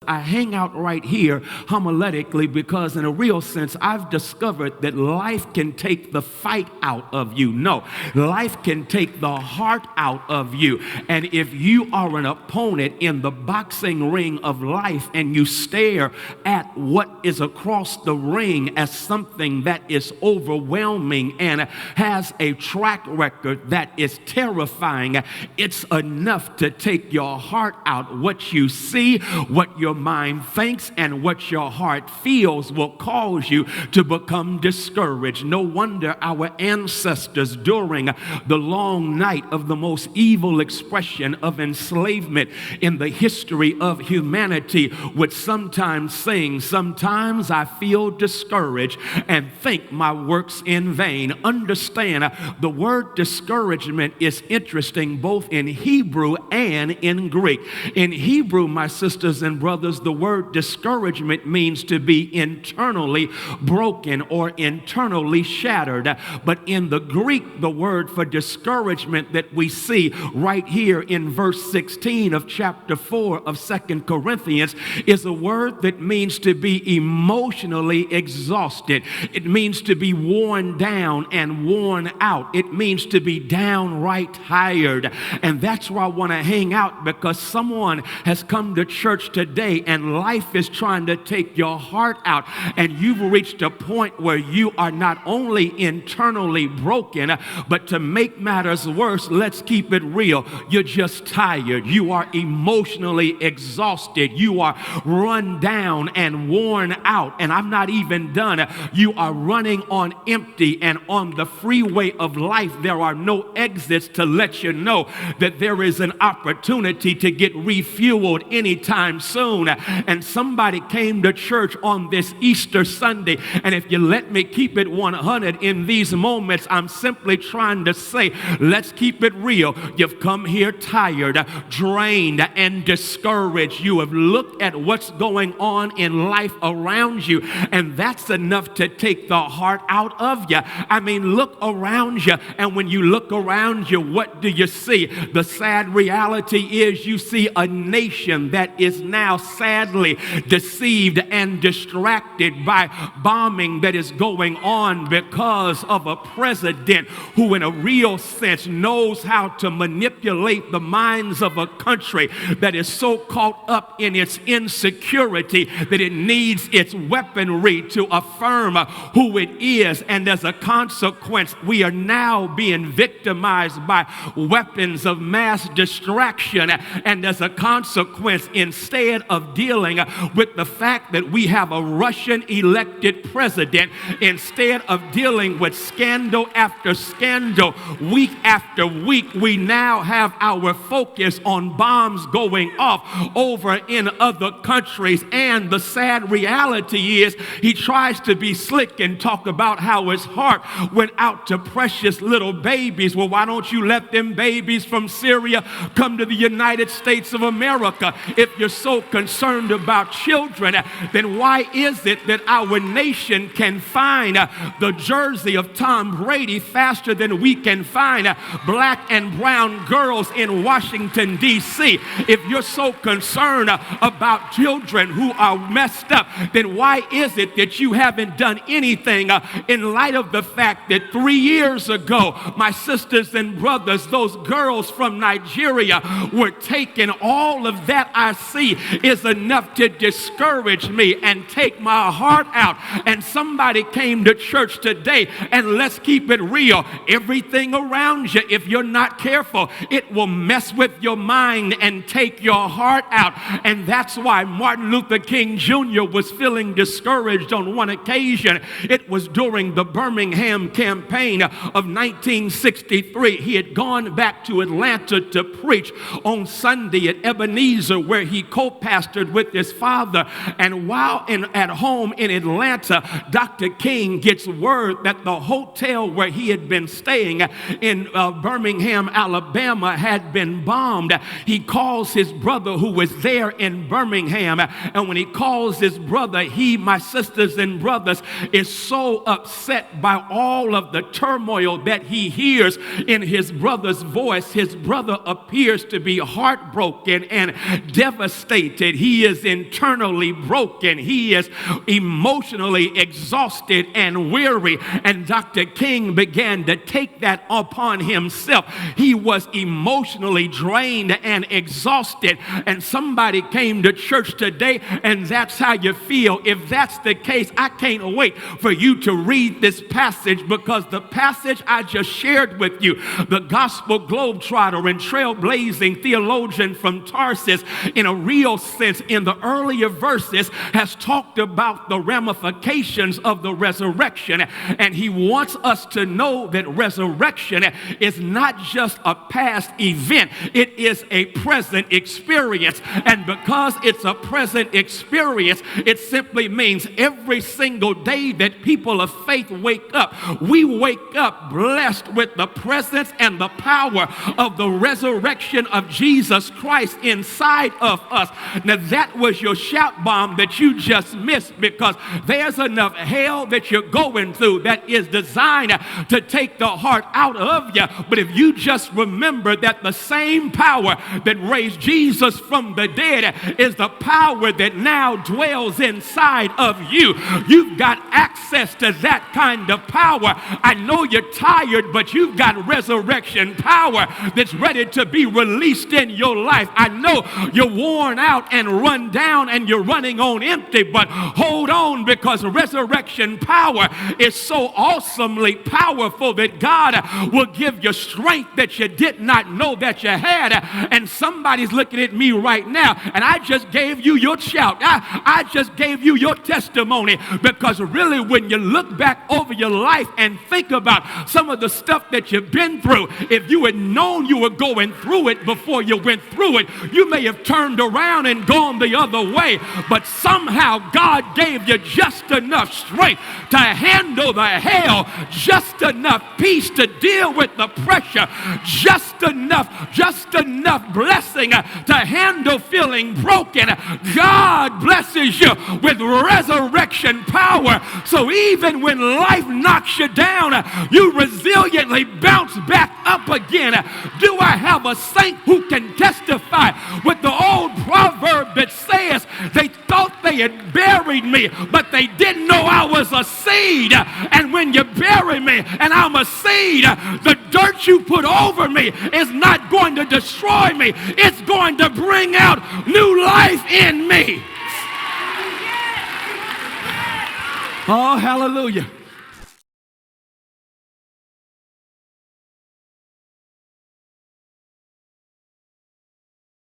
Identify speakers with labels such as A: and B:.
A: I hang out right here homiletically because in a real sense, I've discovered that life can take the fight out of you. No, life can take the heart out of you. And if you are an opponent in the boxing ring of life and you stare at what is across the ring as something that is overwhelming and has a track record that is terrifying, it's enough to take your heart out. What you see, what your mind thinks, and what your heart feels will cause you to become discouraged. No wonder our ancestors during the long night of the most evil expression of enslavement in the history of humanity would sometimes sing, "Sometimes I feel discouraged and think my work's in vain." Understand, the word discouragement is interesting both in Hebrew and in Greek. In Hebrew, my sisters and brothers, the word discouragement means to be internally broken or internally shattered. But in the Greek, the word for discouragement that we see right here in verse 16 of chapter 4 of 2 Corinthians is a word that means to be emotionally exhausted. It means to be worn down and worn out. It means to be downright tired. And that's where I want to hang out, because someone has come to church today and life is trying to take your heart out, and you've reached a point where you are not only internally broken, but to make matters worse, let's keep it real, you're just tired. You are emotionally exhausted. You are run down and worn out. And I'm not even done. You are running on empty, and on the freeway of life there are no exits to let you know that there is an opportunity to get refueled anytime soon. And somebody came to church on this Easter Sunday, and if you let me keep it 100 in these moments, I'm simply trying to say, let's keep it real. You've come here tired, drained, and discouraged. You have looked at what's going on in life around you, and that's enough to take the heart out of you. I mean, look around you, and when you look around you, what do you see? The sad reality is you see a nation that is now sadly deceived and distracted by bombing that is going on because of a president who in a real sense knows how to manipulate the minds of a country that is so caught up in its insecurity that it needs its weaponry to affirm who it is. And as a consequence, we are now being victimized by weapons of mass distraction. And as a consequence, instead of dealing with the fact that we have a Russian elected president, instead of dealing with scandal after scandal, week after week, we now have our focus on bombs going off over in other countries. And the sad reality is he tries to be slick and talk about how his heart went out to precious little babies. Well, why don't you let them babies from Syria come to the United States of America? If you're so concerned about children, then why is it that our nation can find the jersey of Tom Brady faster than we can find black and brown girls in Washington, D.C.? If you're so concerned about children who are messed up, then why is it that you haven't done anything in light of the fact that 3 years ago, my sisters and brothers, those girls from Nigeria were taken? All of that I see is enough to discourage me and take my heart out. And somebody came to church today, and let's keep it real, everything around you, if you're not careful, it will mess with your mind and take your heart out. And that's why Martin Luther King Jr. was feeling discouraged on one occasion. It was during the Birmingham campaign of 1963. He had gone back to Atlanta to preach on Sunday at Ebenezer, where he co-pastored with his father. And while at home in Atlanta, Dr. King gets word that the hotel where he had been staying in Birmingham, Alabama, had been bombed. He calls his brother who was there in Birmingham, and when he calls his brother, he, my sisters and brothers, is so upset by all of the turmoil that he hears in his brother's voice. His brother appears to be heartbroken and devastated. He is internally broken. He is emotionally exhausted and weary. And Dr. King began to take that upon himself. He was emotionally drained and exhausted. And somebody came to church today and that's how you feel. If that's the case, I can't wait for you to read this passage, because the passage I just shared with you, the gospel globetrotter and trailblazing theologian from Tarsus, in a real sense, in the earlier verses, has talked about the ramifications of the resurrection. And he wants us to know that resurrection is not just a past event, it is a present experience. And because it's a present experience, it simply means every single day that people of faith wake up, we wake up blessed with the presence and the power of the resurrection of Jesus Christ inside of us. Now that was your shout bomb that you just missed, because there's enough hell that you're going through that is designed to take the heart out of you. But if you just remember that the same power that raised Jesus from the dead is the power that now dwells inside of you, you've got access to that kind of power. I know you're tired, but you've got resurrection power that's ready to be released in your life. I know you're worn out and run down and you're running on empty, but hold on, because resurrection power is so awesomely powerful that God will give you strength that you did not know that you had. And somebody's looking at me right now, and I just gave you your shout. I just gave you your testimony, because really when you look back over your life and think about some of the stuff that you've been through, if you had known you were going through it before you went through it, you may have turned around and gone the other way. But somehow God gave you just enough strength to handle the hell, just enough peace to deal with the pressure, just enough blessing to handle feeling broken. God blesses you with resurrection power. So even when life knocks you down, you resiliently bounce back up again. Do I have a saint who can testify with the old proverb that says they thought they had buried me, but they didn't know I was a seed? And when you bury me and I'm a seed, the dirt you put over me is not going to destroy me. It's going to bring out new life in me. Oh, hallelujah.